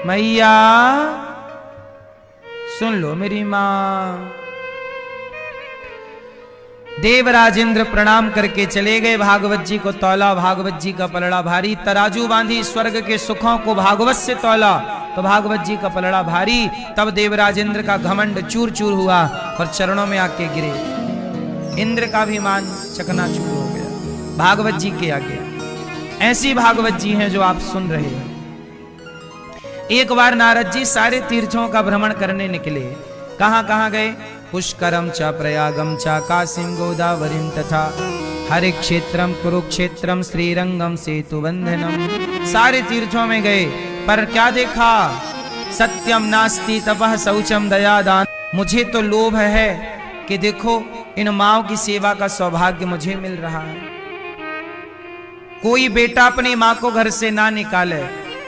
मैया सुन लो मेरी मां। देवराजेंद्र प्रणाम करके चले गए, भागवत जी को तौला, भागवत जी का पलड़ा भारी, तराजू बांधी स्वर्ग के सुखों को भागवत से तौला तो भागवत जी का पलड़ा भारी। तब देवराजेंद्र का घमंड चूर चूर हुआ और चरणों में आके गिरे। इंद्र का भी मान चकनाचूर हो गया भागवत जी के आगे। ऐसी भागवत जी हैं जो आप सुन रहे हैं। एक बार नारद जी सारे तीर्थों का भ्रमण करने निकले। कहां कहां गए? पुष्करम च प्रयागम च काशीम गोदावरीम तथा हरे क्षेत्रम कुरुक्षेत्रम श्रीरंगम सेतुबंधनम। सारे तीर्थों में गए पर क्या देखा? सत्यम नास्ति तपः शौचम दयादान। मुझे तो लोभ है कि देखो इन माओ की सेवा का सौभाग्य मुझे मिल रहा है। कोई बेटा अपनी मां को घर से ना निकाले,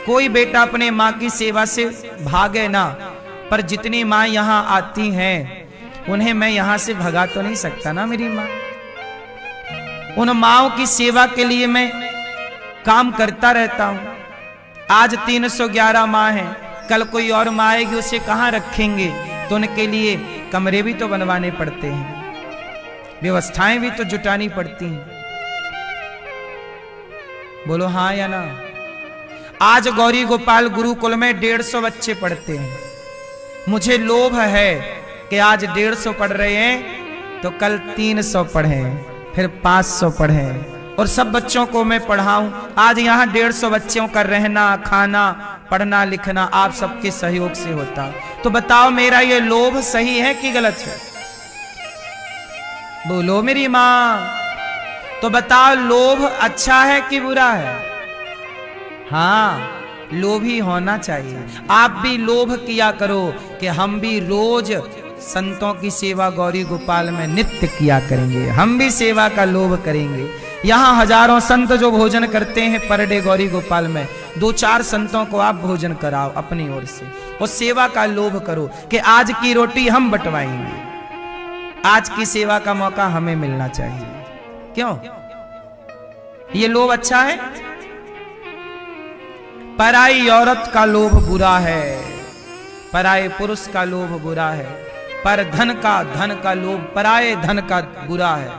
कोई बेटा अपने मां की सेवा से भागे ना, पर जितनी मां यहां आती हैं उन्हें मैं यहां से भगा तो नहीं सकता ना। मेरी मां, उन माओं की सेवा के लिए मैं काम करता रहता हूं। आज 311 मां हैं, कल कोई और मां आएगी, उसे कहां रखेंगे? तो उनके लिए कमरे भी तो बनवाने पड़ते हैं, व्यवस्थाएं भी तो जुटानी पड़ती हैं। बोलो हाँ या ना? आज गौरी गोपाल गुरुकुल में 150 बच्चे पढ़ते हैं। मुझे लोभ है कि आज 150 पढ़ रहे हैं तो कल 300 पढ़े, फिर 500 पढ़े और सब बच्चों को मैं पढ़ाऊं। आज यहाँ 150 बच्चों का रहना खाना पढ़ना लिखना आप सबके सहयोग से होता। तो बताओ मेरा ये लोभ सही है कि गलत है? बोलो मेरी मां। तो बताओ लोभ अच्छा है कि बुरा है? हाँ, लोभी होना चाहिए। आप भी लोभ किया करो कि हम भी रोज संतों की सेवा गौरी गोपाल में नित्य किया करेंगे, हम भी सेवा का लोभ करेंगे। यहाँ हजारों संत जो भोजन करते हैं पर डे गौरी गोपाल में, 2-4 संतों को आप भोजन कराओ अपनी ओर से और सेवा का लोभ करो कि आज की रोटी हम बंटवाएंगे, आज की सेवा का मौका हमें मिलना चाहिए। क्यों? ये लोभ अच्छा है? पराई औरत का लोभ बुरा है, पराए पुरुष का लोभ बुरा है, पर धन का लोभ पराए धन का बुरा है।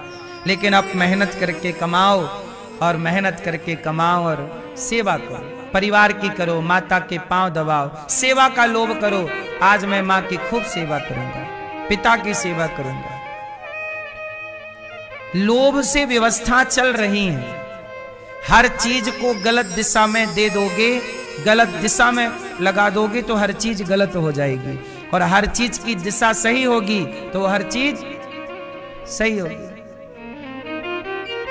लेकिन आप मेहनत करके कमाओ और मेहनत करके कमाओ और सेवा करो, परिवार की करो, माता के पांव दबाओ, सेवा का लोभ करो। आज मैं मां की खूब सेवा करूंगा, पिता की सेवा करूंगा। लोभ से व्यवस्था चल रही है। हर चीज को गलत दिशा में दे दोगे, गलत दिशा में लगा दोगे तो हर चीज गलत हो जाएगी, और हर चीज की दिशा सही होगी तो हर चीज सही होगी।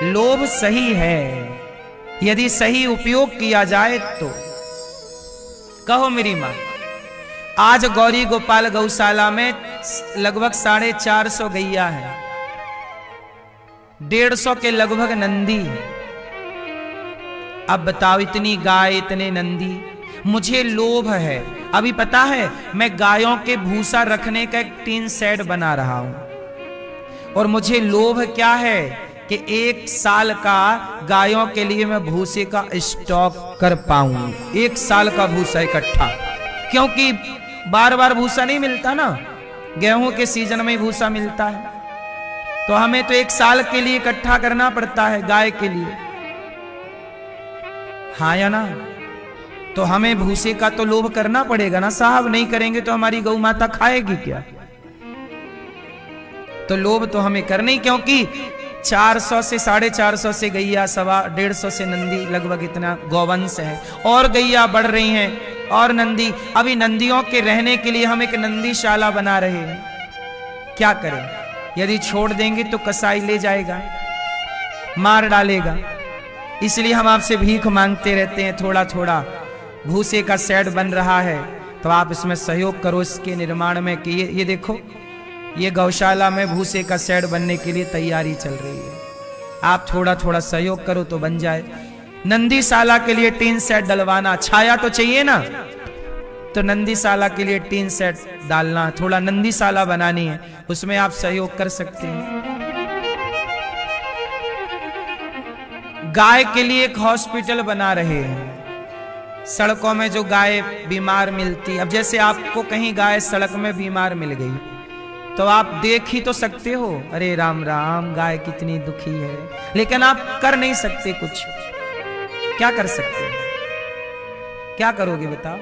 लोभ सही है यदि सही उपयोग किया जाए तो। कहो मेरी मां, आज गौरी गोपाल गौशाला में लगभग 450 गैया है, 150 के लगभग नंदी। अब बताओ इतनी गाय इतने नंदी, मुझे लोभ है। अभी पता है मैं गायों के भूसा रखने का एक टीन शेड बना रहा हूं और मुझे लोभ क्या है कि 1 साल का गायों के लिए मैं भूसे का स्टॉक कर पाऊं, 1 साल का भूसा इकट्ठा। क्योंकि बार बार भूसा नहीं मिलता ना, गेहूं के सीजन में भूसा मिलता है, तो हमें तो 1 साल के लिए इकट्ठा करना पड़ता है गाय के लिए। हाँ या ना? तो हमें भूसे का तो लोभ करना पड़ेगा ना साहब, नहीं करेंगे तो हमारी गौ माता खाएगी क्या? तो लोभ तो हमें करना ही, क्योंकि 400 से 450 से गैया, 125 से नंदी, लगभग इतना गौवंश है और गैया बढ़ रही हैं और नंदी। अभी नंदियों के रहने के लिए हम एक नंदीशाला बना रहे हैं। क्या करें? यदि छोड़ देंगे तो कसाई ले जाएगा, मार डालेगा। इसलिए हम आपसे भीख मांगते रहते हैं, थोड़ा थोड़ा भूसे का शेड बन रहा है तो आप इसमें सहयोग करो इसके निर्माण में। कि ये देखो, ये गौशाला में भूसे का शेड बनने के लिए तैयारी चल रही है। आप थोड़ा थोड़ा सहयोग करो तो बन जाए। नंदीशाला के लिए टीन शेड डलवाना, छाया तो चाहिए ना, तो नंदीशाला के लिए टीन शेड डालना, थोड़ा नंदीशाला बनानी है, उसमें आप सहयोग कर सकते हैं। गाय के लिए एक हॉस्पिटल बना रहे हैं, सड़कों में जो गाय बीमार मिलती, अब जैसे आपको कहीं गाय सड़क में बीमार मिल गई तो आप देख ही तो सकते हो, अरे राम राम गाय कितनी दुखी है, लेकिन आप कर नहीं सकते कुछ। क्या कर सकते हो? क्या करोगे बताओ?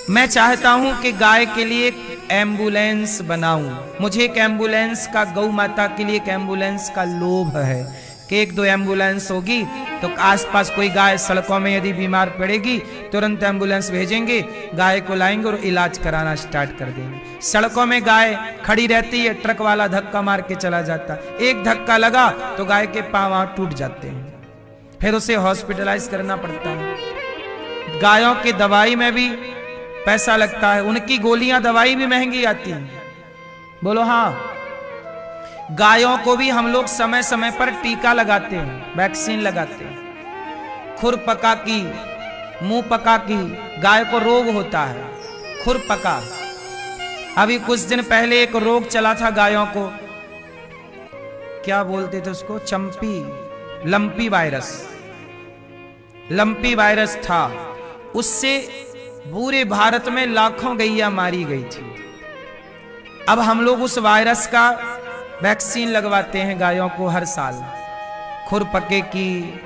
मैं चाहता हूं कि गाय के लिए एक एम्बुलेंस बनाऊं। मुझे एक एम्बुलेंस का, गौ माता के लिए एक एम्बुलेंस का लोभ है कि एक दो एम्बुलेंस होगी तो आसपास कोई गाय सड़कों में यदि बीमार पड़ेगी तुरंत एम्बुलेंस भेजेंगे, गाय को लाएंगे और इलाज कराना स्टार्ट कर देंगे। सड़कों में गाय खड़ी रहती है, ट्रक वाला धक्का मार के चला जाता, एक धक्का लगा तो गाय के पांव टूट जाते हैं, फिर उसे हॉस्पिटलाइज करना पड़ता है। गायों की दवाई में भी पैसा लगता है, उनकी गोलियां दवाई भी महंगी आती हैं। बोलो हाँ। गायों को भी हम लोग समय समय पर टीका लगाते हैं, वैक्सीन लगाते हैं। खुरपका की, मुंह पका की गाय को रोग होता है, खुरपका। अभी कुछ दिन पहले एक रोग चला था गायों को, क्या बोलते थे उसको, लंपी वायरस। लंपी वायरस था, उससे पूरे भारत में लाखों गैया मारी गई थी। अब हम लोग उस वायरस का वैक्सीन लगवाते हैं गायों को हर साल, खुरपके की।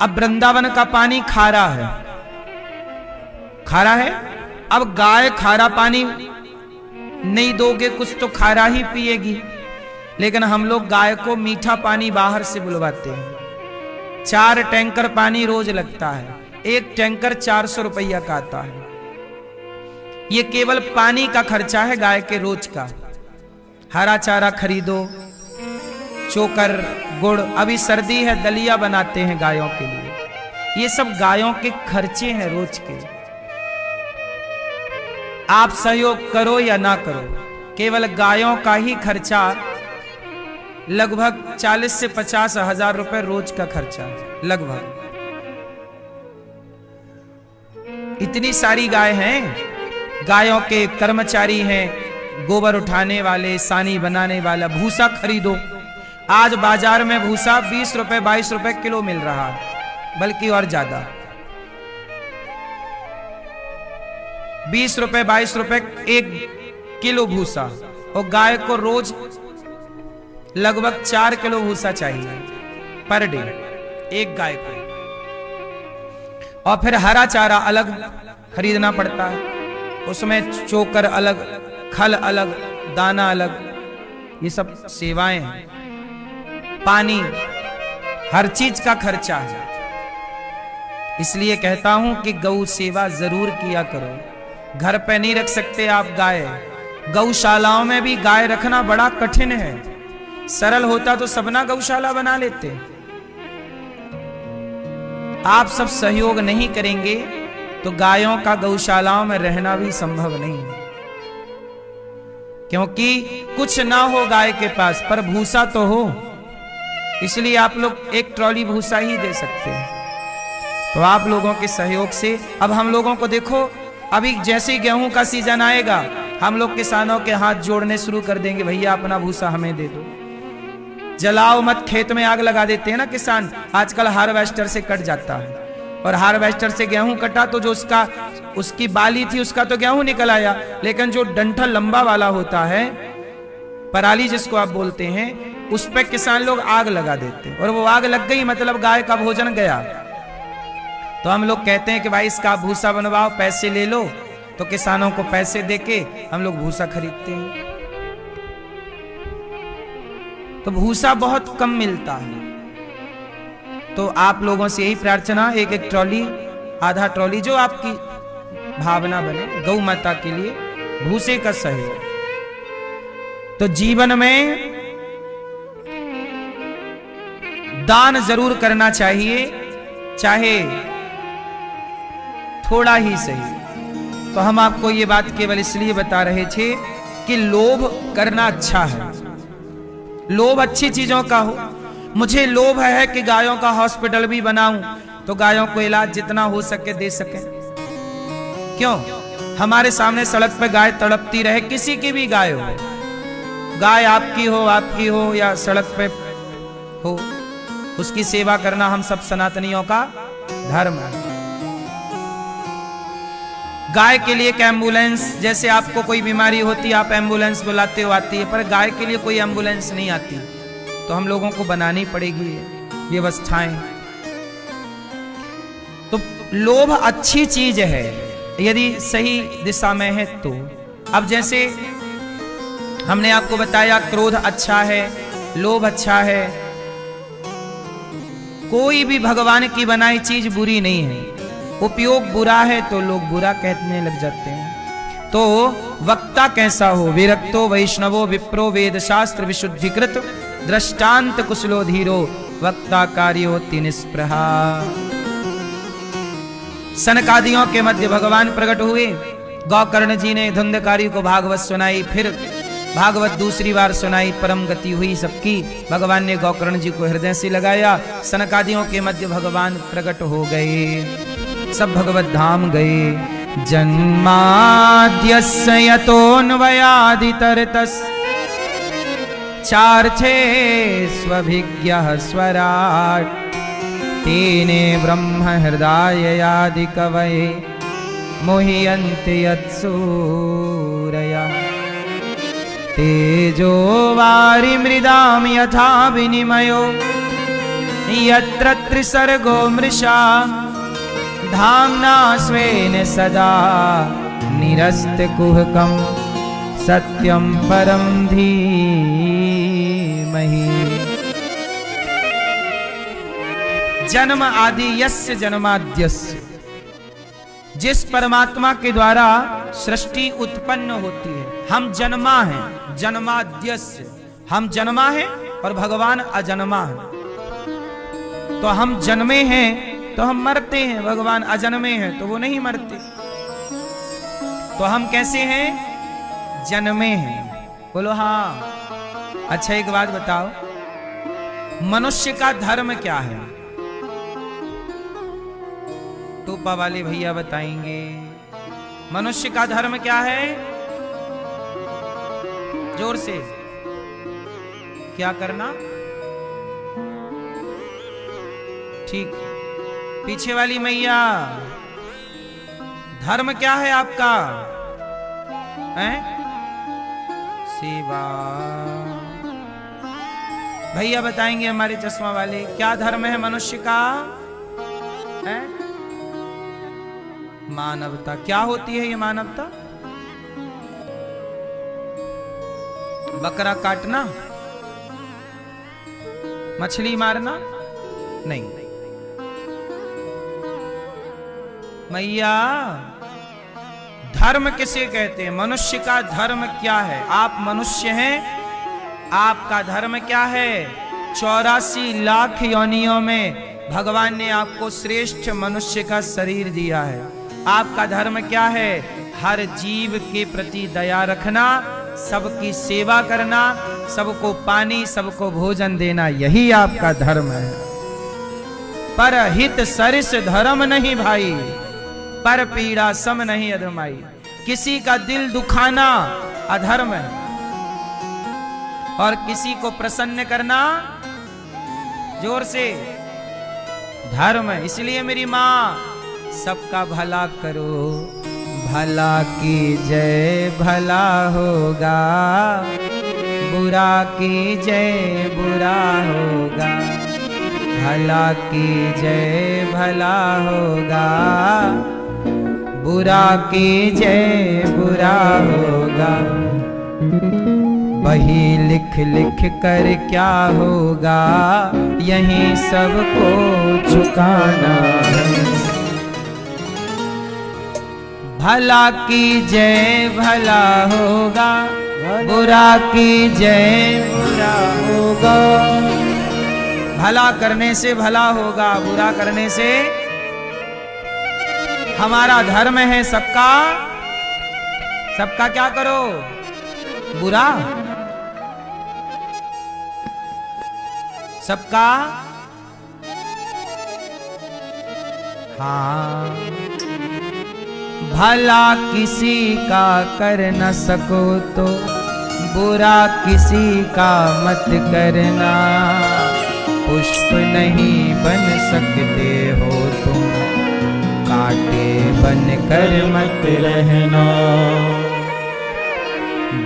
अब वृंदावन का पानी खारा है, खारा है। अब गाय खारा पानी नहीं दोगे कुछ तो खारा ही पिएगी, लेकिन हम लोग गाय को मीठा पानी बाहर से बुलवाते हैं। 4 टैंकर पानी रोज लगता है, एक टैंकर 400 रुपया का आता है। ये केवल पानी का खर्चा है गाय के रोज का। हरा चारा खरीदो, चोकर, गुड़, अभी सर्दी है दलिया बनाते हैं गायों के लिए। ये सब गायों के खर्चे हैं रोज के। आप सहयोग करो या ना करो, केवल गायों का ही खर्चा लगभग 40 से 50 हजार रुपए रोज का खर्चा है, लगभग। इतनी सारी गाय हैं, गायों के कर्मचारी हैं, गोबर उठाने वाले, सानी बनाने वाला। भूसा खरीदो, आज बाजार में भूसा 20 रुपए 22 रुपए किलो मिल रहा है, बल्कि और ज्यादा। 20 रुपए 22 रुपए 1 किलो भूसा, और गाय को रोज लगभग 4 किलो भूसा चाहिए पर डे एक गाय को। और फिर हरा चारा अलग खरीदना पड़ता है, उसमें चोकर अलग, खल अलग, दाना अलग, ये सब सेवाएं हैं। पानी, हर चीज का खर्चा है। इसलिए कहता हूं कि गौ सेवा जरूर किया करो। घर पे नहीं रख सकते आप गाय, गौशालाओं में भी गाय रखना बड़ा कठिन है। सरल होता तो सबना गौशाला बना लेते। आप सब सहयोग नहीं करेंगे तो गायों का गौशालाओं में रहना भी संभव नहीं है, क्योंकि कुछ ना हो गाय के पास पर भूसा तो हो। इसलिए आप लोग एक ट्रॉली भूसा ही दे सकते हैं। तो आप लोगों के सहयोग से अब हम लोगों को देखो, अभी जैसे ही गेहूं का सीजन आएगा हम लोग किसानों के हाथ जोड़ने शुरू कर देंगे, भैया अपना भूसा हमें दे दो। जलाओ मत, खेत में आग लगा देते हैं ना किसान। आजकल हार्वेस्टर से कट जाता है, और हार्वेस्टर से गेहूं कटा तो जो उसकी बाली थी उसका तो गेहूं निकल आया, लेकिन जो डंठल लंबा वाला होता है, पराली जिसको आप बोलते हैं, उस पे किसान लोग आग लगा देते हैं, और वो आग लग गई मतलब गाय का भोजन गया। तो हम लोग कहते हैं कि भाई इसका भूसा बनवाओ, पैसे ले लो। तो किसानों को पैसे देके हम लोग भूसा खरीदते हैं। तो भूसा बहुत कम मिलता है। तो आप लोगों से यही प्रार्थना, एक एक ट्रॉली, आधा ट्रॉली, जो आपकी भावना बने, गौ माता के लिए भूसे का सहयोग। तो जीवन में दान जरूर करना चाहिए, चाहे थोड़ा ही सही। तो हम आपको ये बात केवल इसलिए बता रहे थे कि लोभ करना अच्छा है, लोभ अच्छी चीजों का हो। मुझे लोभ है कि गायों का हॉस्पिटल भी बनाऊं, तो गायों को इलाज जितना हो सके दे सके। क्यों? हमारे सामने सड़क पे गाय तड़पती रहे, किसी की भी गाय हो, गाय आपकी हो या सड़क पे हो, उसकी सेवा करना हम सब सनातनियों का धर्म। गाय के लिए एक एम्बुलेंस, जैसे आपको कोई बीमारी होती है आप एम्बुलेंस बुलाते हो, आती है, पर गाय के लिए कोई एम्बुलेंस नहीं आती, तो हम लोगों को बनानी पड़ेगी व्यवस्थाएं। तो लोभ अच्छी चीज है यदि सही दिशा में है तो। अब जैसे हमने आपको बताया क्रोध अच्छा है, लोभ अच्छा है, कोई भी भगवान की बनाई चीज बुरी नहीं है, उपयोग बुरा है तो लोग बुरा कहने लग जाते हैं। तो वक्ता कैसा हो, विरक्तो वैष्णवो विप्रो वेद शास्त्र विशुद्धिकृत दृष्टांत कुशलो धीरो वक्ता कार्योति निष्प्रहा। सनकादियों के मध्य भगवान प्रकट हुए, गौकर्ण जी ने धुंधकारी को भागवत सुनाई, फिर भागवत दूसरी बार सुनाई, परम गति हुई सबकी। भगवान ने गौकर्ण जी को हृदय से लगाया, सनकादियों के मध्य भगवान प्रकट हो गए, सब भगवत धाम गए। जन्माद्यस्य यतोऽन्वयादितरतस् चार्थे स्वभिज्ञः स्वराट् तेने ब्रह्म हृदयादि कवये मुह्यन्ति यत्सूरयः। तेजो वारिमृदां यथा विनिमयो यत्र त्रिसर्गो मृषा धाम्ना स्वेन सदा निरस्तकुहकं सत्यं परं धीमहि। जन्म आदि यस्य जन्माद्यस्य, जिस परमात्मा के द्वारा सृष्टि उत्पन्न होती है। हम जन्मा हैं, जन्माद्यस्य, हम जन्मा हैं और भगवान अजन्मा है। तो हम जन्मे हैं तो हम मरते हैं, भगवान अजन्मे हैं तो वो नहीं मरते। तो हम कैसे हैं, जन्मे हैं। बोलो हाँ। अच्छा एक बात बताओ, मनुष्य का धर्म क्या है? टोपा वाले भैया बताएंगे मनुष्य का धर्म क्या है, जोर से। क्या करना? ठीक। पीछे वाली मैया, धर्म क्या है आपका? हैं? सेवा। भैया बताएंगे हमारे चश्मा वाले, क्या धर्म है मनुष्य का? है मानवता। क्या होती है ये मानवता? बकरा काटना, मछली मारना नहीं। मैया, धर्म किसे कहते हैं? मनुष्य का धर्म क्या है? आप मनुष्य हैं, आपका धर्म क्या है? 84 लाख योनियों में भगवान ने आपको श्रेष्ठ मनुष्य का शरीर दिया है। आपका धर्म क्या है? हर जीव के प्रति दया रखना, सबकी सेवा करना, सबको पानी, सबको भोजन देना, यही आपका धर्म है। पर हित सरिस धर्म नहीं भाई, पर पीड़ा सम नहीं अधमाई। किसी का दिल दुखाना अधर्म है और किसी को प्रसन्न करना, जोर से, धर्म है। इसलिए मेरी माँ, सबका भला करो, भला की जय भला होगा, बुरा की जय बुरा होगा। भला की जय भला होगा, बुरा की जय बुरा होगा। वही लिख लिख कर क्या होगा, यहीं सबको झुकाना है। भला की जय भला होगा, बुरा की जय बुरा होगा। भला करने से भला होगा, बुरा करने से। हमारा धर्म है सबका, सबका क्या करो? बुरा। सबका हाँ। भला किसी का कर न सको तो बुरा किसी का मत करना। पुष्प नहीं बन सकते हो तुम, कांटे बन कर मत रहना।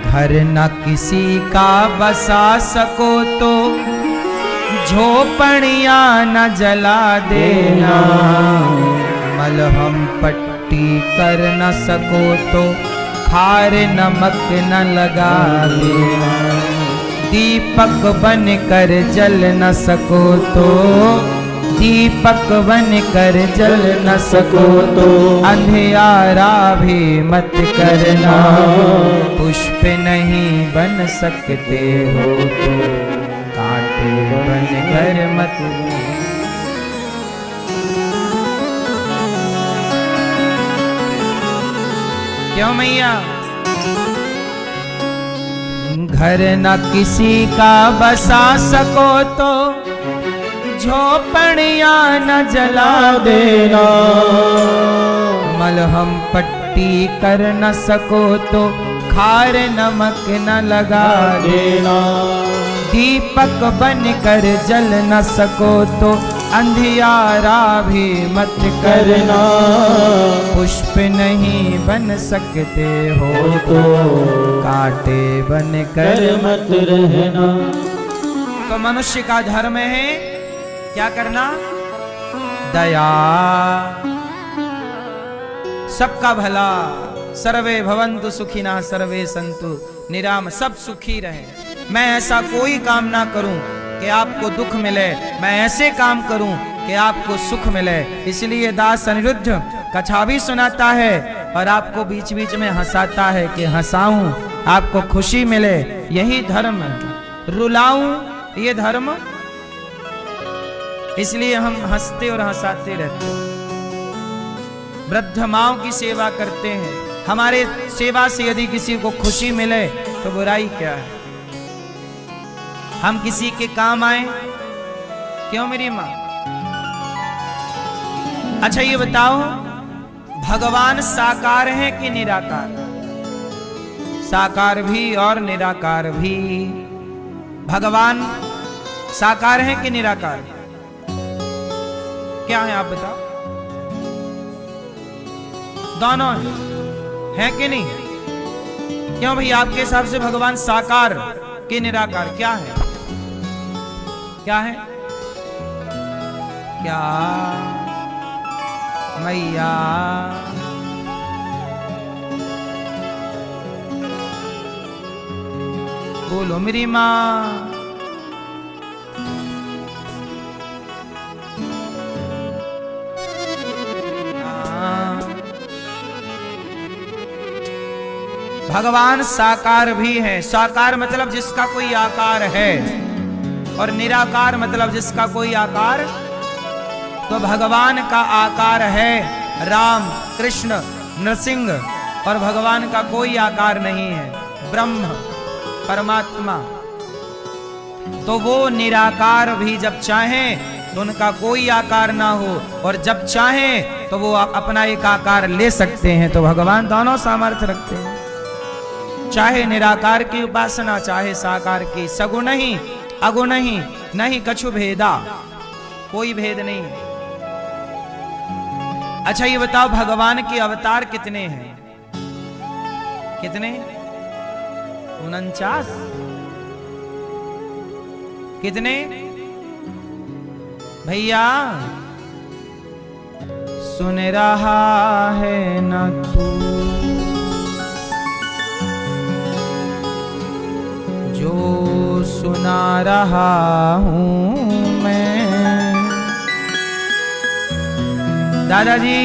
घर न किसी का बसा सको तो झोपड़ियां न जला देना। मलहम पट्टी कर न सको तो खार नमक न लगा देना। दीपक बन कर जल न सको तो दीपक बन कर जल न सको तो अंधियारा भी मत करना। पुष्प नहीं बन सकते हो तो कांटे बन कर मत। क्यों मैया? घर न किसी का बसा सको तो झोपड़ियां न जला देना। मलहम पट्टी कर न सको तो खार नमक न लगा देना। दीपक बन कर जल न सको तो अंधियारा भी मत करना। पुष्प नहीं बन सकते हो तो कांटे बन कर मत रहना। तो मनुष्य का धर्म है क्या करना? दया, सबका भला। सर्वे भवन्तु सुखिनः सर्वे सन्तु निरामयाः। सब सुखी रहे। मैं ऐसा कोई काम ना करूं कि आपको दुख मिले, मैं ऐसे काम करूं कि आपको सुख मिले। इसलिए दास अनिरुद्ध कथा भी सुनाता है और आपको बीच बीच में हंसाता है कि हंसाऊं, आपको खुशी मिले। यही धर्म है। रुलाऊं ये धर्म, इसलिए हम हंसते और हंसाते रहते हैं। वृद्ध माओं की सेवा करते हैं। हमारे सेवा से यदि किसी को खुशी मिले तो बुराई क्या है? हम किसी के काम आए, क्यों मेरी मां? अच्छा ये बताओ, भगवान साकार है कि निराकार? साकार भी और निराकार भी। भगवान साकार है कि निराकार? क्या है आप बताओ? दोनों है कि नहीं? क्यों भाई आपके हिसाब से भगवान साकार कि निराकार? क्या है? क्या है? क्या मैया? बोलो मेरी मां। भगवान साकार भी है। साकार मतलब जिसका कोई आकार है, और निराकार मतलब जिसका कोई आकार। तो भगवान का आकार है राम, कृष्ण, नरसिंह, और भगवान का कोई आकार नहीं है, ब्रह्म, परमात्मा। तो वो निराकार भी जब चाहें तो उनका कोई आकार ना हो, और जब चाहें तो वो अपना एक आकार ले सकते हैं। तो भगवान दोनों सामर्थ्य रखते हैं, चाहे निराकार की उपासना चाहे साकार की। सगुण ही अगुण ही नहीं कछु भेदा, कोई भेद नहीं है। अच्छा ये बताओ, भगवान के अवतार कितने हैं? कितने? 49। कितने भैया? सुन रहा है न तू जो सुना रहा हूं मैं। दादाजी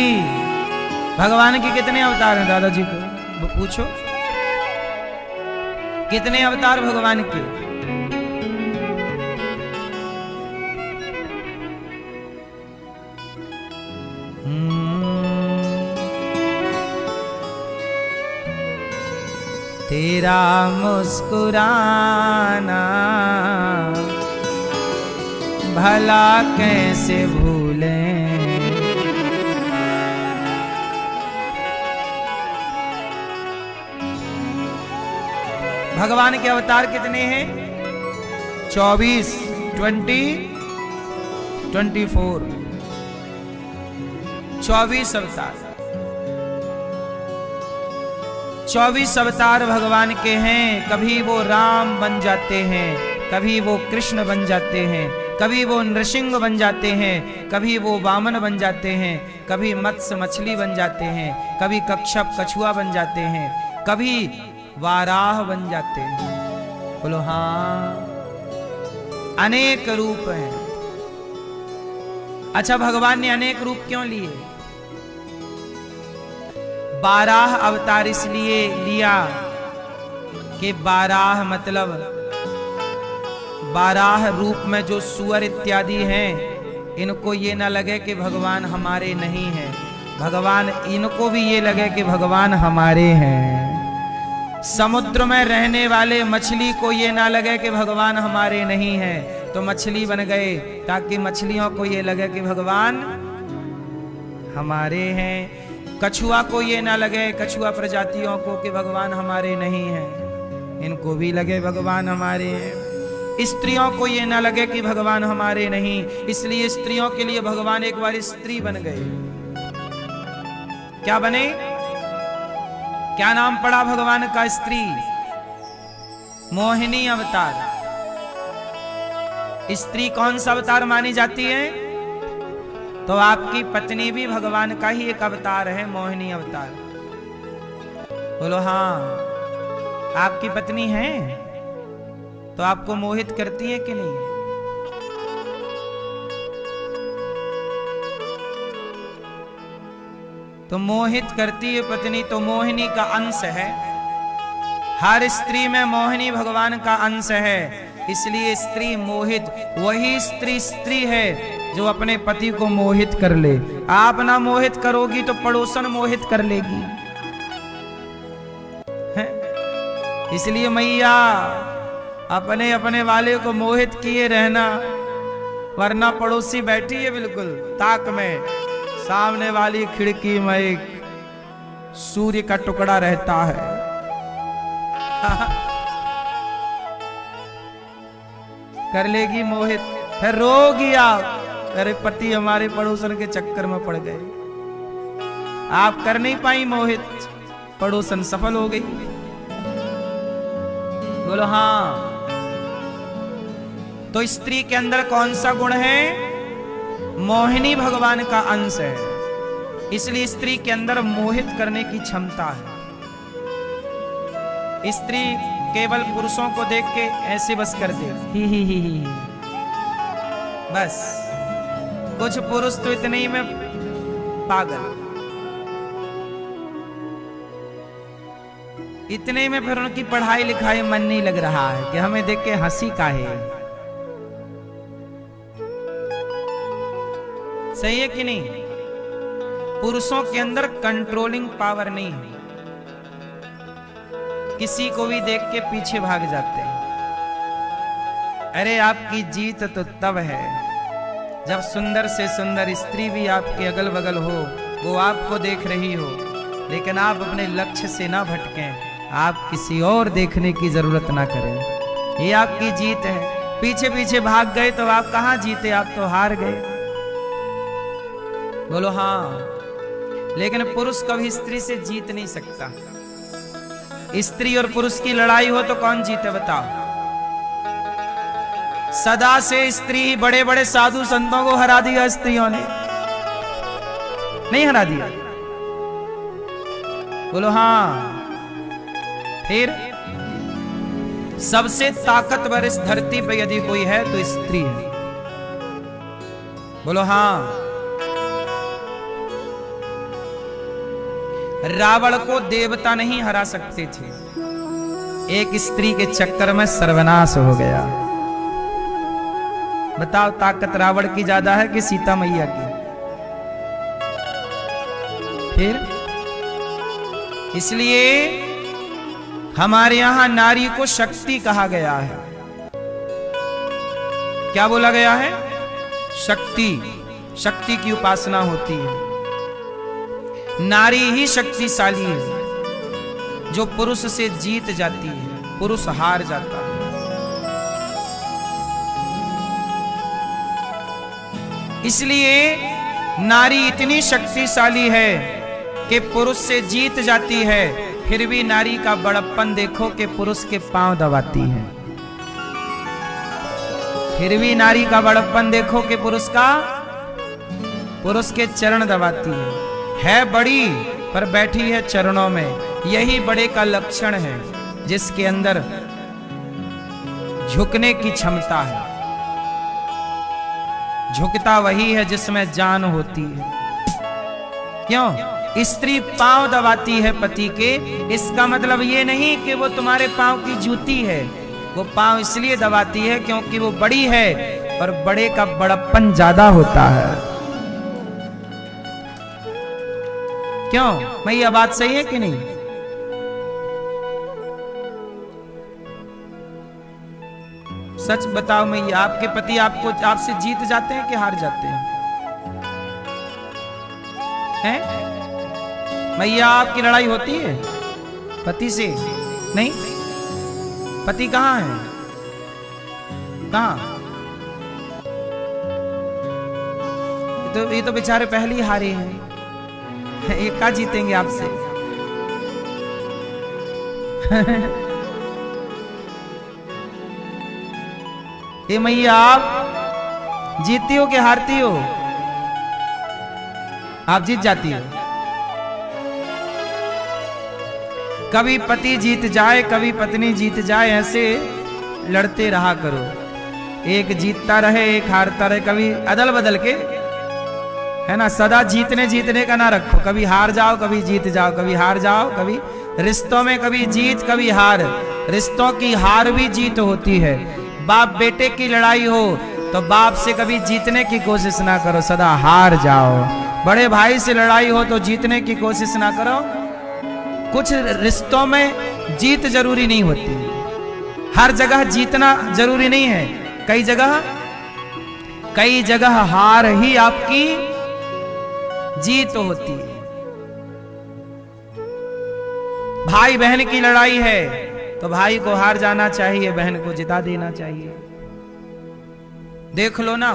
भगवान के कितने अवतार हैं? दादाजी को पूछो, कितने अवतार भगवान के? तेरा मुस्कुराना भला कैसे भूलें। भगवान के अवतार कितने हैं? 24, 24। 24 अवतार, 24 अवतार भगवान के हैं। कभी वो राम बन जाते हैं, कभी वो कृष्ण बन जाते हैं, कभी वो नृसिंह बन जाते हैं, कभी वो वामन बन जाते हैं, कभी मत्स्य मछली बन जाते हैं, कभी कच्छप कछुआ बन जाते हैं, कभी वाराह बन जाते हैं। बोलो हाँ, अनेक रूप हैं। अच्छा, भगवान ने अनेक रूप क्यों लिए? 12 अवतार इसलिए लिया कि 12 मतलब 12 रूप में जो सुअर इत्यादि हैं, इनको ये ना लगे कि भगवान हमारे नहीं हैं, भगवान इनको भी ये लगे कि भगवान हमारे हैं। समुद्र में रहने वाले मछली को ये ना लगे कि भगवान हमारे नहीं हैं, तो मछली बन गए ताकि मछलियों को ये लगे कि भगवान हमारे हैं। कछुआ को ये ना लगे, कछुआ प्रजातियों को, कि भगवान हमारे नहीं हैं, इनको भी लगे भगवान हमारे हैं। स्त्रियों को ये ना लगे कि भगवान हमारे नहीं, इसलिए स्त्रियों के लिए भगवान एक बार स्त्री बन गए। क्या बने? क्या नाम पड़ा भगवान का? स्त्री। मोहिनी अवतार। स्त्री कौन सा अवतार मानी जाती है? तो आपकी पत्नी भी भगवान का ही एक अवतार है, मोहिनी अवतार। बोलो हाँ, आपकी पत्नी है तो आपको मोहित करती है कि नहीं? तो मोहित करती है पत्नी, तो मोहिनी का अंश है। हर स्त्री में मोहिनी भगवान का अंश है, इसलिए स्त्री मोहित। वही स्त्री है जो अपने पति को मोहित कर ले। आप ना मोहित करोगी तो पड़ोसन मोहित कर लेगी, है? इसलिए मैया अपने अपने वाले को मोहित किए रहना, वरना पड़ोसी बैठी है बिल्कुल ताक में, सामने वाली खिड़की में एक सूर्य का टुकड़ा रहता है। कर लेगी मोहित, फिर रोगी आप, अरे पति हमारे पड़ोसन के चक्कर में पड़ गए। आप कर नहीं पाई मोहित, पड़ोसन सफल हो गई। बोलो हाँ। तो स्त्री के अंदर कौन सा गुण है? मोहिनी भगवान का अंश है, इसलिए स्त्री के अंदर मोहित करने की क्षमता है। स्त्री केवल पुरुषों को देख के ऐसे बस कर दे, ही। बस कुछ पुरुष तो इतने ही में पागल, इतने में फिर उनकी पढ़ाई लिखाई मन नहीं लग रहा है कि हमें देख के हंसी का है। सही है कि नहीं? पुरुषों के अंदर कंट्रोलिंग पावर नहीं है, किसी को भी देख के पीछे भाग जाते हैं। अरे आपकी जीत तो तब है जब सुंदर से सुंदर स्त्री भी आपके अगल बगल हो, वो आपको देख रही हो, लेकिन आप अपने लक्ष्य से ना भटकें, आप किसी और देखने की जरूरत ना करें। ये आपकी जीत है। पीछे पीछे भाग गए तो आप कहां जीते, आप तो हार गए। बोलो हाँ। लेकिन पुरुष कभी स्त्री से जीत नहीं सकता। स्त्री और पुरुष की लड़ाई हो तो कौन जीते बताओ? सदा से स्त्री, बड़े बड़े साधु संतों को हरा दिया स्त्रियों ने, नहीं हरा दिया? बोलो हाँ। फिर सबसे ताकतवर इस धरती पर यदि कोई है तो स्त्री है। बोलो हाँ। रावण को देवता नहीं हरा सकते थे, एक स्त्री के चक्कर में सर्वनाश हो गया। बताओ, ताकत रावण की ज्यादा है कि सीता मैया की? फिर इसलिए हमारे यहां नारी को शक्ति कहा गया है। क्या बोला गया है? शक्ति। शक्ति की उपासना होती है। नारी ही शक्तिशाली है जो पुरुष से जीत जाती है, पुरुष हार जाता है। इसलिए नारी इतनी शक्तिशाली है कि पुरुष से जीत जाती है, फिर भी नारी का बड़प्पन देखो कि पुरुष के पांव दबाती है। फिर भी नारी का बड़प्पन देखो कि पुरुष के चरण दबाती है बड़ी पर बैठी है चरणों में। यही बड़े का लक्षण है, जिसके अंदर झुकने की क्षमता है। झुकता वही है जिसमें जान होती है। क्यों? स्त्री पांव दबाती है पति के, इसका मतलब ये नहीं कि वो तुम्हारे पांव की जूती है। वो पांव इसलिए दबाती है क्योंकि वो बड़ी है और बड़े का बड़प्पन ज्यादा होता है। क्यों? मैं ये बात सही है कि नहीं? सच बताओ मैं, आपके पति आपसे जीत जाते हैं कि हार जाते हैं? मैया आपकी लड़ाई होती है पति से? नहीं। पति कहाँ है? कहाँ? ये तो बेचारे पहले ही हारे हैं। ये क्या जीतेंगे आपसे? ये मैया आप जीतती हो कि हारती हो? आप जीत जाती हो। कभी पति जीत जाए, कभी पत्नी जीत जाए, ऐसे लड़ते रहा करो। एक जीतता रहे, एक हारता रहे, कभी अदल बदल के, है ना। सदा जीतने का ना रखो। कभी हार जाओ, कभी जीत जाओ, कभी हार जाओ, कभी रिश्तों में कभी जीत कभी हार। रिश्तों की हार भी जीत होती है। बाप बेटे की लड़ाई हो तो बाप से कभी जीतने की कोशिश ना करो, सदा हार जाओ। बड़े भाई से लड़ाई हो तो जीतने की कोशिश ना करो। कुछ रिश्तों में जीत जरूरी नहीं होती, हर जगह जीतना जरूरी नहीं है। कई जगह हार ही आपकी जीत होती है। भाई बहन की लड़ाई है तो भाई को हार जाना चाहिए, बहन को जिता देना चाहिए। देख लो ना,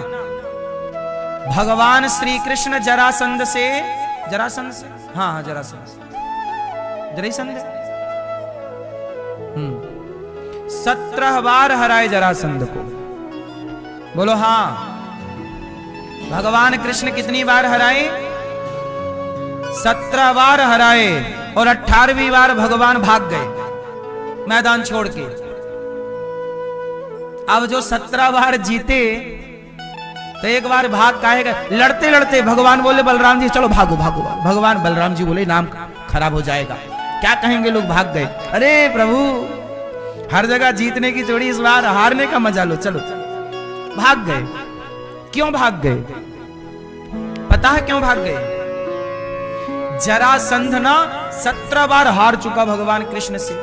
भगवान श्री कृष्ण जरासंध से हाँ जरासंध 17 बार हराए जरासंध को। बोलो हाँ। भगवान कृष्ण कितनी बार हराए? 17 बार हराए और 18वीं बार भगवान भाग गए मैदान छोड़ के। अब जो 17 बार जीते तो एक बार भाग काहे गए? लड़ते लड़ते भगवान बोले बलराम जी चलो भागो भागो। भगवान बलराम जी बोले नाम खराब हो जाएगा, क्या कहेंगे लोग, भाग गए। अरे प्रभु, हर जगह जीतने की थोड़ी, इस बार हारने का मजा लो, चलो। भाग गए। क्यों भाग गए? पता है क्यों भाग गए? जरासंध ना 17 बार हार चुका भगवान कृष्ण से,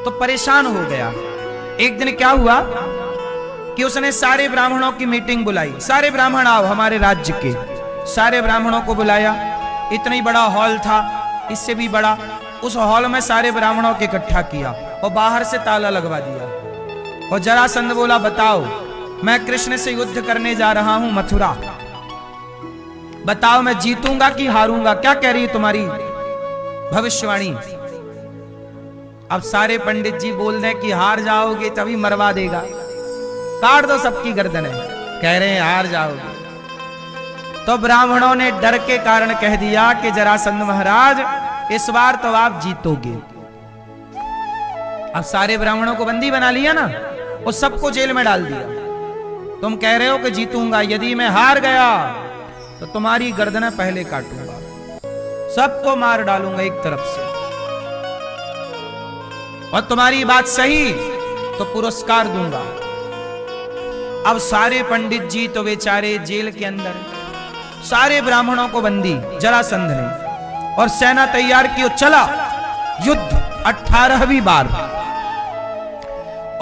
तो परेशान हो गया। एक दिन क्या हुआ कि उसने सारे ब्राह्मणों की मीटिंग बुलाई। सारे ब्राह्मण आओ हमारे राज्य के। सारे ब्राह्मणों को बुलाया। इतना ही बड़ा हॉल था, इससे भी बड़ा। उस हॉल में सारे ब्राह्मणों को इकट्ठा किया और बाहर से ताला लगवा दिया। और जरासंध बोला बताओ, मैं कृष्ण से युद्ध करने जा रहा हूं मथुरा, बताओ मैं जीतूंगा कि हारूंगा? क्या कह रही है तुम्हारी भविष्यवाणी? अब सारे पंडित जी बोल रहे कि हार जाओगे तभी मरवा देगा, काट दो सबकी गर्दनें। कह रहे हैं हार जाओगे। तो ब्राह्मणों ने डर के कारण कह दिया कि जरासंध महाराज इस बार तो आप जीतोगे। अब सारे ब्राह्मणों को बंदी बना लिया ना, और सबको जेल में डाल दिया। तुम कह रहे हो कि जीतूंगा, यदि मैं हार गया तो तुम्हारी गर्दनें पहले काटूंगा, सबको मार डालूंगा एक तरफ से, और तुम्हारी बात सही तो पुरस्कार दूंगा। अब सारे पंडित जी तो बेचारे जेल के अंदर, सारे ब्राह्मणों को बंदी जरासंध ने, और सेना तैयार की और चला युद्ध 18वीं बार।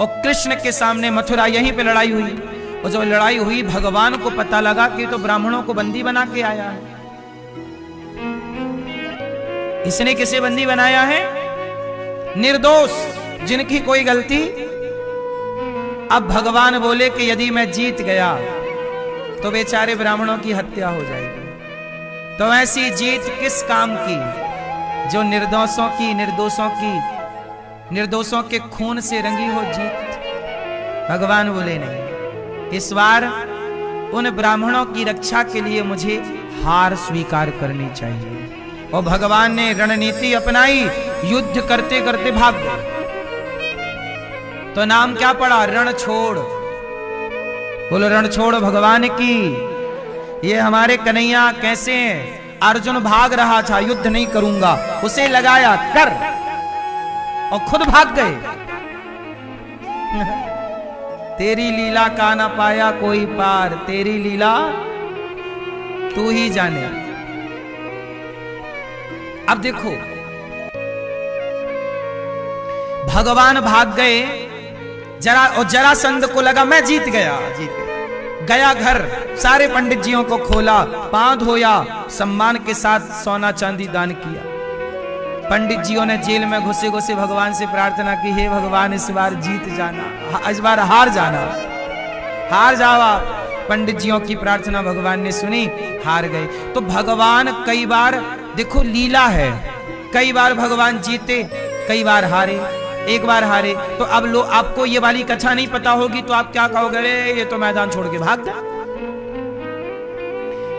और कृष्ण के सामने मथुरा, यहीं पे लड़ाई हुई। और जब लड़ाई हुई भगवान को पता लगा कि तो ब्राह्मणों को बंदी बना के आया है। इसने किसे बंदी बनाया है? निर्दोष, जिनकी कोई गलती। अब भगवान बोले कि यदि मैं जीत गया तो बेचारे ब्राह्मणों की हत्या हो जाएगी। तो ऐसी जीत किस काम की जो निर्दोषों की निर्दोषों के खून से रंगी हो जीत। भगवान बोले नहीं, इस बार उन ब्राह्मणों की रक्षा के लिए मुझे हार स्वीकार करनी चाहिए। और भगवान ने रणनीति अपनाई, युद्ध करते करते भाग गए। तो नाम क्या पड़ा? रण छोड़। बोलो रण छोड़ भगवान की। ये हमारे कन्हैया कैसे हैं? अर्जुन भाग रहा था, युद्ध नहीं करूंगा, उसे लगाया कर और खुद भाग गए। तेरी लीला का ना पाया कोई पार, तेरी लीला तू ही जाने। अब देखो, भगवान भाग गए, जरासंध को लगा मैं जीत गया। गया घर, सारे पंडित जियों को खोला, पांव धोया, सम्मान के साथ सोना चांदी दान किया। पंडित जियों ने जेल में घुसे घुसे भगवान से प्रार्थना की, हे भगवान इस बार जीत जाना, इस बार हार जाना, हार जाओ आप। पंडित जियों की प्रार्थना भगवान ने सुनी, हार गए। तो भगवान कई बार, देखो लीला है, कई बार भगवान जीते, कई बार हारे। एक बार हारे तो अब आपको ये वाली कथा नहीं पता होगी तो आप क्या कहोगे? अरे ये तो मैदान छोड़ के भाग गया।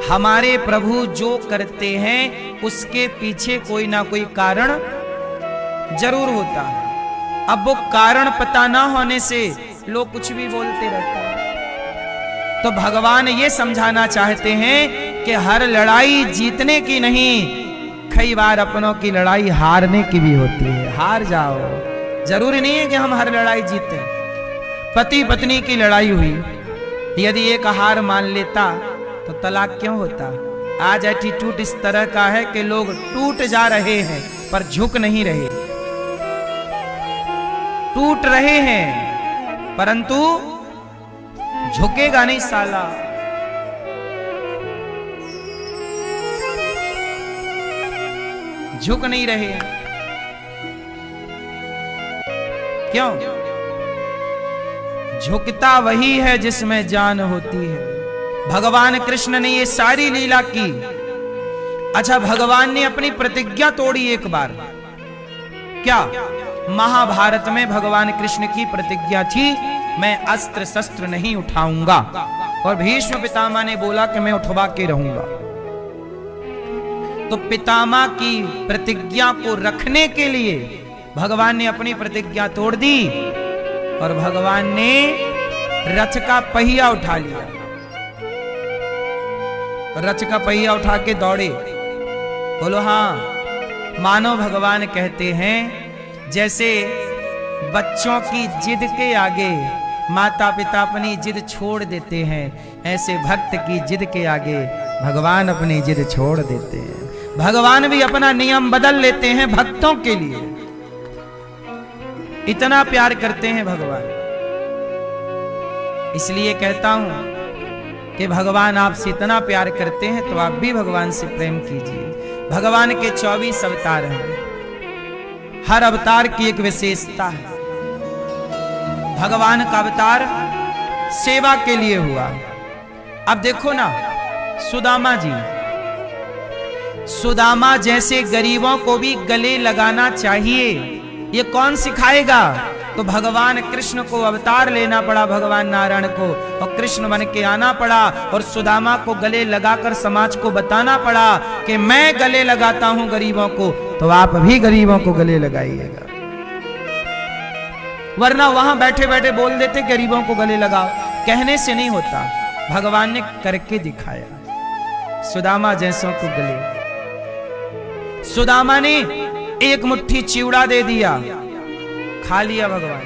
हमारे प्रभु जो करते हैं उसके पीछे कोई ना कोई कारण जरूर होता है। अब वो कारण पता ना होने से लोग कुछ भी बोलते रहते हैं। तो भगवान ये समझाना चाहते हैं कि हर लड़ाई जीतने की नहीं, कई बार अपनों की लड़ाई हारने की भी होती है। हार जाओ, जरूरी नहीं है कि हम हर लड़ाई जीते। पति पत्नी की लड़ाई हुई, यदि एक हार मान लेता तो तलाक क्यों होता? आज एटीट्यूड इस तरह का है कि लोग टूट जा रहे हैं पर झुक नहीं रहे। टूट रहे हैं परंतु झुकेगा नहीं साला। झुक नहीं रहे हैं। क्यों? झुकता वही है जिसमें जान होती है। भगवान कृष्ण ने ये सारी लीला की। अच्छा, भगवान ने अपनी प्रतिज्ञा तोड़ी एक बार। क्या? महाभारत में भगवान कृष्ण की प्रतिज्ञा थी, मैं अस्त्र शस्त्र नहीं उठाऊंगा। और भीष्म पितामह ने बोला कि मैं उठवा के रहूंगा। तो पितामह की प्रतिज्ञा को रखने के लिए भगवान ने अपनी प्रतिज्ञा तोड़ दी और भगवान ने रथ का पहिया उठा लिया। रथ का पहिया उठा के दौड़े। बोलो हाँ। मानो भगवान कहते हैं जैसे बच्चों की जिद के आगे माता पिता अपनी जिद छोड़ देते हैं, ऐसे भक्त की जिद के आगे भगवान अपनी जिद छोड़ देते हैं। भगवान भी अपना नियम बदल लेते हैं भक्तों के लिए। इतना प्यार करते हैं भगवान। इसलिए कहता हूं कि भगवान आपसे इतना प्यार करते हैं तो आप भी भगवान से प्रेम कीजिए। भगवान के 24 अवतार हैं। हर अवतार की एक विशेषता है। भगवान का अवतार सेवा के लिए हुआ। अब देखो ना, सुदामा जी, सुदामा जैसे गरीबों को भी गले लगाना चाहिए, ये कौन सिखाएगा? तो भगवान कृष्ण को अवतार लेना पड़ा, भगवान नारायण को, और कृष्ण बन के आना पड़ा और सुदामा को गले लगाकर समाज को बताना पड़ा कि मैं गले लगाता हूं गरीबों को, तो आप भी गरीबों को गले लगाइएगा। वरना वहां बैठे बैठे बोल देते गरीबों को गले लगाओ, कहने से नहीं होता। भगवान ने करके दिखाया। सुदामा जैसों को गले। सुदामा ने एक मुट्ठी चिवड़ा दे दिया, खा लिया भगवान।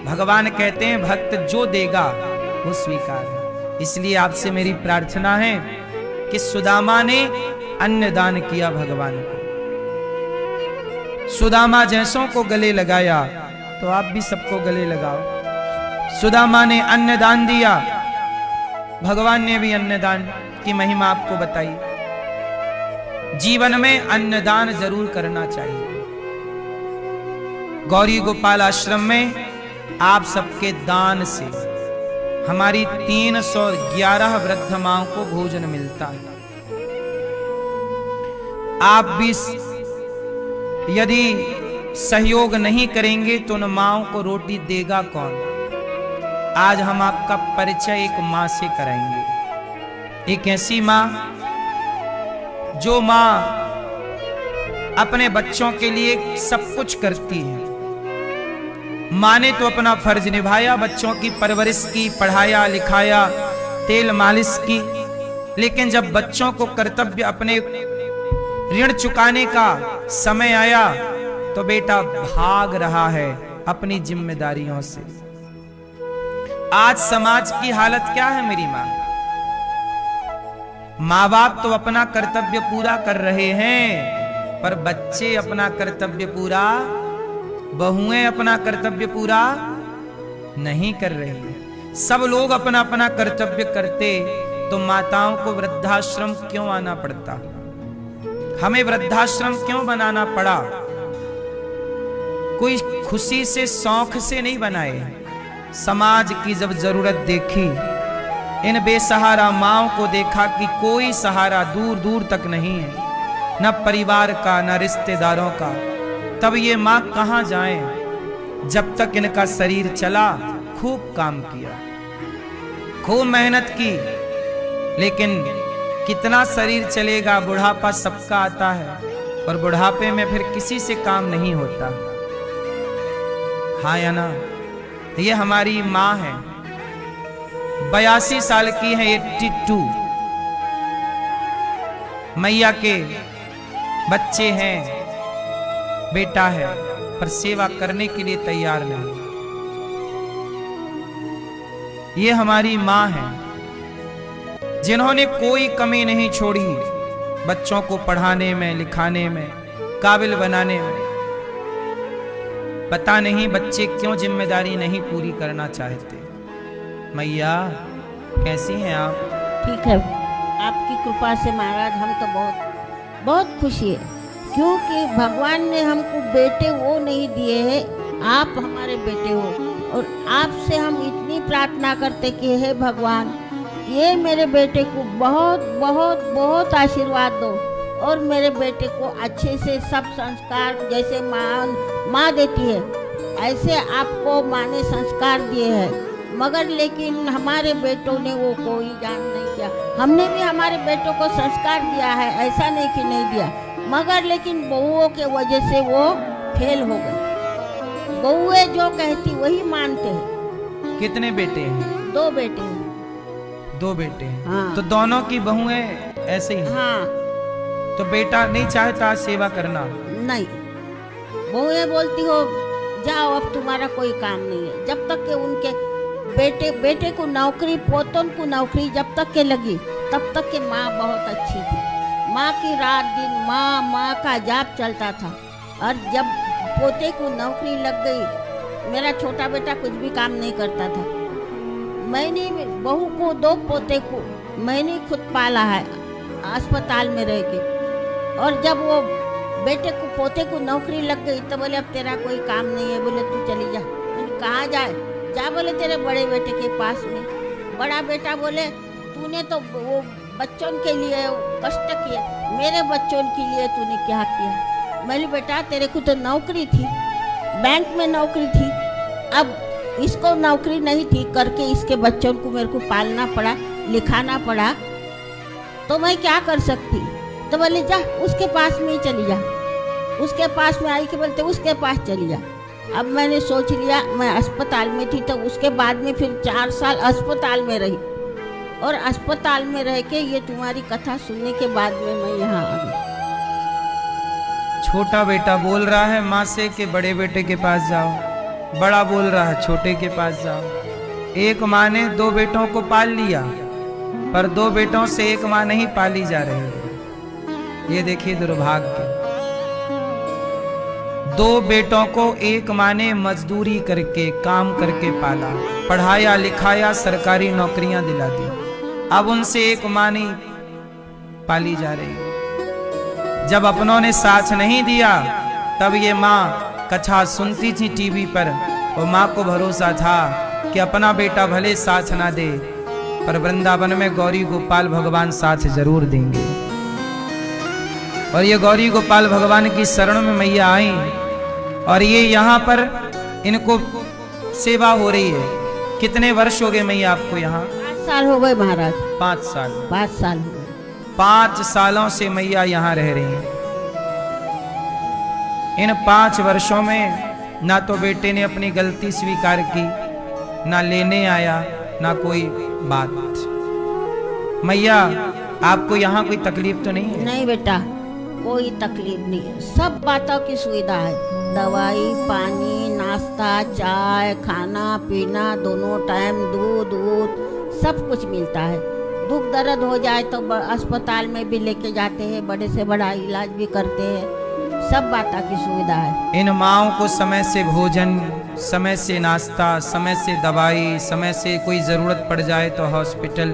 भगवान कहते हैं भक्त जो देगा वो स्वीकार है। इसलिए आपसे मेरी प्रार्थना है कि सुदामा ने अन्न दान किया भगवान को, सुदामा जैसों को गले लगाया, तो आप भी सबको गले लगाओ। सुदामा ने अन्न दान दिया, भगवान ने भी अन्नदान की महिमा आपको बताई। जीवन में अन्नदान जरूर करना चाहिए। गौरी गोपाल आश्रम में आप सबके दान से हमारी 311 वृद्ध माओं को भोजन मिलता है। आप भी यदि सहयोग नहीं करेंगे तो उन माओं को रोटी देगा कौन। आज हम आपका परिचय एक मां से कराएंगे। एक ऐसी मां जो मां अपने बच्चों के लिए सब कुछ करती है। मां ने तो अपना फर्ज निभाया, बच्चों की परवरिश की, पढ़ाया लिखाया, तेल मालिश की, लेकिन जब बच्चों को कर्तव्य अपने ऋण चुकाने का समय आया तो बेटा भाग रहा है अपनी जिम्मेदारियों से। आज समाज की हालत क्या है मेरी मां? मां बाप तो अपना कर्तव्य पूरा कर रहे हैं, पर बच्चे अपना कर्तव्य पूरा, बहुएं अपना कर्तव्य पूरा नहीं कर रही हैं। सब लोग अपना अपना कर्तव्य करते तो माताओं को वृद्धाश्रम क्यों आना पड़ता? हमें वृद्धाश्रम क्यों बनाना पड़ा? कोई खुशी से शौक से नहीं बनाए। समाज की जब जरूरत देखी, इन बेसहारा माओं को देखा कि कोई सहारा दूर दूर तक नहीं है, न परिवार का न रिश्तेदारों का, तब ये मां कहां जाएं? जब तक इनका शरीर चला खूब काम किया, खूब मेहनत की, लेकिन कितना शरीर चलेगा? बुढ़ापा सबका आता है, और बुढ़ापे में फिर किसी से काम नहीं होता। हाँ या ना? ये हमारी माँ है, 82 साल की है, 82। मैया के बच्चे हैं, बेटा है, पर सेवा करने के लिए तैयार नहीं। ये हमारी माँ है जिन्होंने कोई कमी नहीं छोड़ी बच्चों को पढ़ाने में, लिखाने में, काबिल बनाने में। पता नहीं बच्चे क्यों जिम्मेदारी नहीं पूरी करना चाहते। मैया कैसी हैं आप? ठीक है, आपकी कृपा से महाराज हम तो बहुत बहुत खुशी है, क्योंकि भगवान ने हमको बेटे वो नहीं दिए हैं, आप हमारे बेटे हो, और आपसे हम इतनी प्रार्थना करते कि हे भगवान, ये मेरे बेटे को बहुत बहुत बहुत आशीर्वाद दो, और मेरे बेटे को अच्छे से सब संस्कार जैसे माँ देती है ऐसे आपको माँ ने संस्कार दिए हैं। मगर लेकिन हमारे बेटों ने वो कोई जान नहीं किया। हमने भी हमारे बेटों को संस्कार दिया है, ऐसा नहीं कि नहीं दिया, मगर लेकिन बहुओं के वजह से वो फेल हो गए। बहुएं जो कहती वही मानते हैं। कितने बेटे हैं? 2 बेटे हैं। 2 बेटे हैं। हाँ। तो दोनों की बहुएं ऐसे ही? हाँ। तो बेटा नहीं चाहता सेवा करना? नहीं, बहुएं बोलती हो जाओ, अब तुम्हारा कोई काम नहीं है। जब तक के उनके बेटे को नौकरी, पोतों को नौकरी जब तक के लगी, तब तक के माँ बहुत अच्छी थी। माँ की रात दिन माँ का जाप चलता था। और जब पोते को नौकरी लग गई, मेरा छोटा बेटा कुछ भी काम नहीं करता था। मैंने बहू को, 2 पोते को मैंने खुद पाला है अस्पताल में रह के। और जब वो बेटे को, पोते को नौकरी लग गई तो बोले अब तेरा कोई काम नहीं है, बोले तू चली जा। मैंने कहाँ जाए? जा बोले तेरे बड़े बेटे के पास में। बड़ा बेटा बोले तूने तो वो बच्चों के लिए कष्ट किया, मेरे बच्चों के लिए तूने क्या किया? मैंने बेटा तेरे को तो नौकरी थी, बैंक में नौकरी थी, अब इसको नौकरी नहीं थी करके इसके बच्चों को मेरे को पालना पड़ा, लिखाना पड़ा, तो मैं क्या कर सकती? तो बोले जा उसके पास में ही चली जा। उसके पास में आई के बोलते उसके पास चली जा। अब मैंने सोच लिया, मैं अस्पताल में थी तो उसके बाद में फिर 4 साल अस्पताल में रही, और अस्पताल में रह के ये तुम्हारी कथा सुनने के बाद में मैं यहाँ आ गई। छोटा बेटा बोल रहा है माँ से कि बड़े बेटे के पास जाओ, बड़ा बोल रहा है छोटे के पास जाओ। एक माँ ने 2 बेटों को पाल लिया, पर 2 बेटों से एक माँ नहीं पाली जा रही है। ये देखिए दुर्भाग्य। 2 बेटों को एक माँ ने मजदूरी करके, काम करके पाला, पढ़ाया लिखाया, सरकारी नौकरियां दिला दी। अब उनसे एक माँ नहीं पाली जा रही। जब अपनों ने साथ नहीं दिया तब ये माँ कथा सुनती थी टीवी पर, और माँ को भरोसा था कि अपना बेटा भले साथ ना दे, पर वृंदावन में गौरी गोपाल भगवान साथ जरूर देंगे। और ये गौरी गोपाल भगवान की शरण में मैया आई और ये यहाँ पर इनको सेवा हो रही है। कितने वर्ष हो गए मैया आपको यहाँ? 5 साल हो गए महाराज। 5 साल। 5 साल हो गए। 5 सालों से मैया यहाँ रह रही हैं। इन 5 वर्षों में ना तो बेटे ने अपनी गलती स्वीकार की, ना लेने आया, ना कोई बात। मैया आपको यहाँ कोई तकलीफ तो नहीं है? नहीं बेटा, कोई तकलीफ नहीं है। सब बातों की सुविधा है, दवाई, पानी, नाश्ता, चाय, खाना पीना, दोनों टाइम दूध सब कुछ मिलता है। दुख दर्द हो जाए तो अस्पताल में भी लेके जाते हैं, बड़े से बड़ा इलाज भी करते हैं। सब बातों की सुविधा है। इन माँओं को समय से भोजन, समय से नाश्ता, समय से दवाई, समय से कोई ज़रूरत पड़ जाए तो हॉस्पिटल,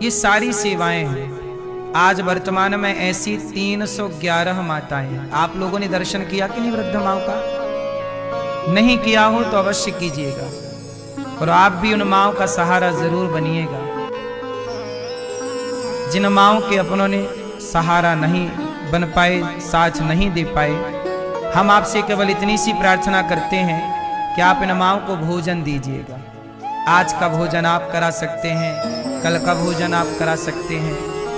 ये सारी सेवाएं हैं। आज वर्तमान में ऐसी 311 माताएं हैं। आप लोगों ने दर्शन किया कि नहीं वृद्ध माँओं का? नहीं किया हो तो अवश्य कीजिएगा और आप भी उन माँओं का सहारा जरूर बनिएगा। जिन माँओं के अपनों ने सहारा नहीं बन पाए, साथ नहीं दे पाए, हम आपसे केवल इतनी सी प्रार्थना करते हैं कि आप इन माँओं को भोजन दीजिएगा। आज का भोजन आप करा सकते हैं, कल का भोजन आप करा सकते हैं,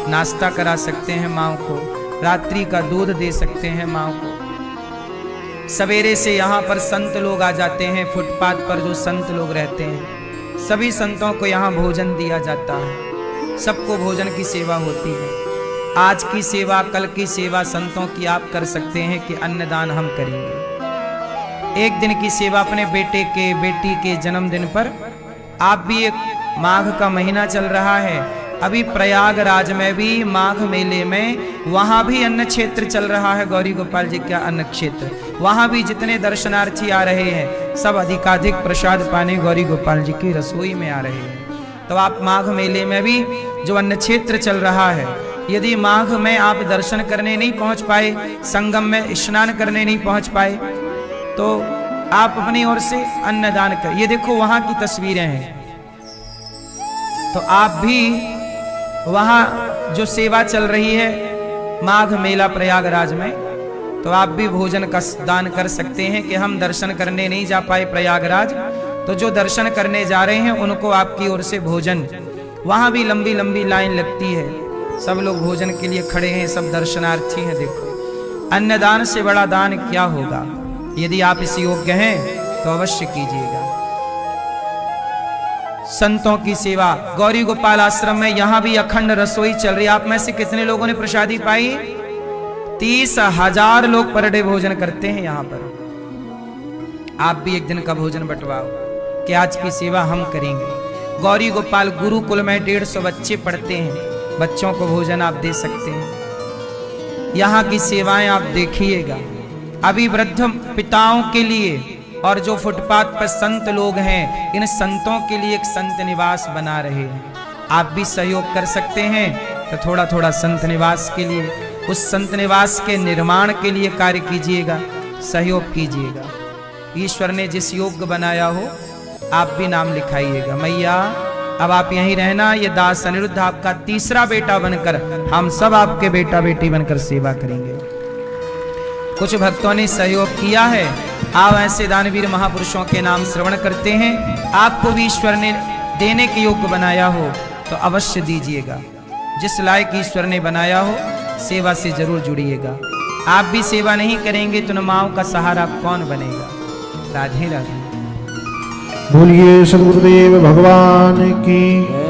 नाश्ता करा सकते हैं माँओं को, रात्रि का दूध दे सकते हैं माँओं को। सवेरे से यहाँ पर संत लोग आ जाते हैं, फुटपाथ पर जो संत लोग रहते हैं, सभी संतों को यहाँ भोजन दिया जाता है। सबको भोजन की सेवा होती है। आज की सेवा, कल की सेवा संतों की आप कर सकते हैं कि अन्नदान हम करेंगे। एक दिन की सेवा अपने बेटे के, बेटी के जन्मदिन पर आप भी, एक माघ का महीना चल रहा है, अभी प्रयागराज में भी माघ मेले में वहां भी अन्न क्षेत्र चल रहा है, गौरी गोपाल जी का अन्न क्षेत्र। वहां भी जितने दर्शनार्थी आ रहे हैं सब अधिकाधिक प्रसाद पाने गौरी गोपाल जी की रसोई में आ रहे हैं। तो आप माघ मेले में भी जो अन्न क्षेत्र चल रहा है, यदि माघ में आप दर्शन करने नहीं पहुंच पाए, संगम में स्नान करने नहीं पहुंच पाए, तो आप अपनी ओर से अन्नदान कर। ये देखो वहां की तस्वीरें हैं, तो आप भी वहाँ जो सेवा चल रही है माघ मेला प्रयागराज में, तो आप भी भोजन का दान कर सकते हैं कि हम दर्शन करने नहीं जा पाए प्रयागराज, तो जो दर्शन करने जा रहे हैं उनको आपकी ओर से भोजन। वहाँ भी लंबी लंबी लाइन लगती है, सब लोग भोजन के लिए खड़े हैं, सब दर्शनार्थी हैं। देखो अन्नदान से बड़ा दान क्या होगा। यदि आप इस योग्य हैं तो अवश्य कीजिएगा। संतों की सेवा गौरी गोपाल आश्रम में यहाँ भी अखंड रसोई चल रही है। आप में से कितने लोगों ने प्रसादी पाई? 30,000 लोग पर डे भोजन करते हैं यहाँ पर। आप भी एक दिन का भोजन बंटवाओ कि आज की सेवा हम करेंगे। गौरी गोपाल गुरुकुल में 150 बच्चे पढ़ते हैं, बच्चों को भोजन आप दे सकते हैं। यहाँ की सेवाएं आप देखिएगा। अभी वृद्ध पिताओं के लिए और जो फुटपाथ पर संत लोग हैं, इन संतों के लिए एक संत निवास बना रहे हैं। आप भी सहयोग कर सकते हैं तो थोड़ा थोड़ा संत निवास के लिए, उस संत निवास के निर्माण के लिए कार्य कीजिएगा, सहयोग कीजिएगा। ईश्वर ने जिस योग्य बनाया हो आप भी नाम लिखाइएगा। मैया अब आप यहीं रहना, ये दास अनिरुद्ध आपका तीसरा बेटा बनकर, हम सब आपके बेटा बेटी बनकर सेवा करेंगे। कुछ भक्तों ने सहयोग किया है, आप ऐसे दानवीर महापुरुषों के नाम श्रवण करते हैं। आपको भी ईश्वर ने देने के योग्य बनाया हो तो अवश्य दीजिएगा। जिस लायक ईश्वर ने बनाया हो सेवा से जरूर जुड़िएगा। आप भी सेवा नहीं करेंगे तो न माँओं का सहारा कौन बनेगा। राधे राधे। बोलिए सद्गुरुदेव भगवान की।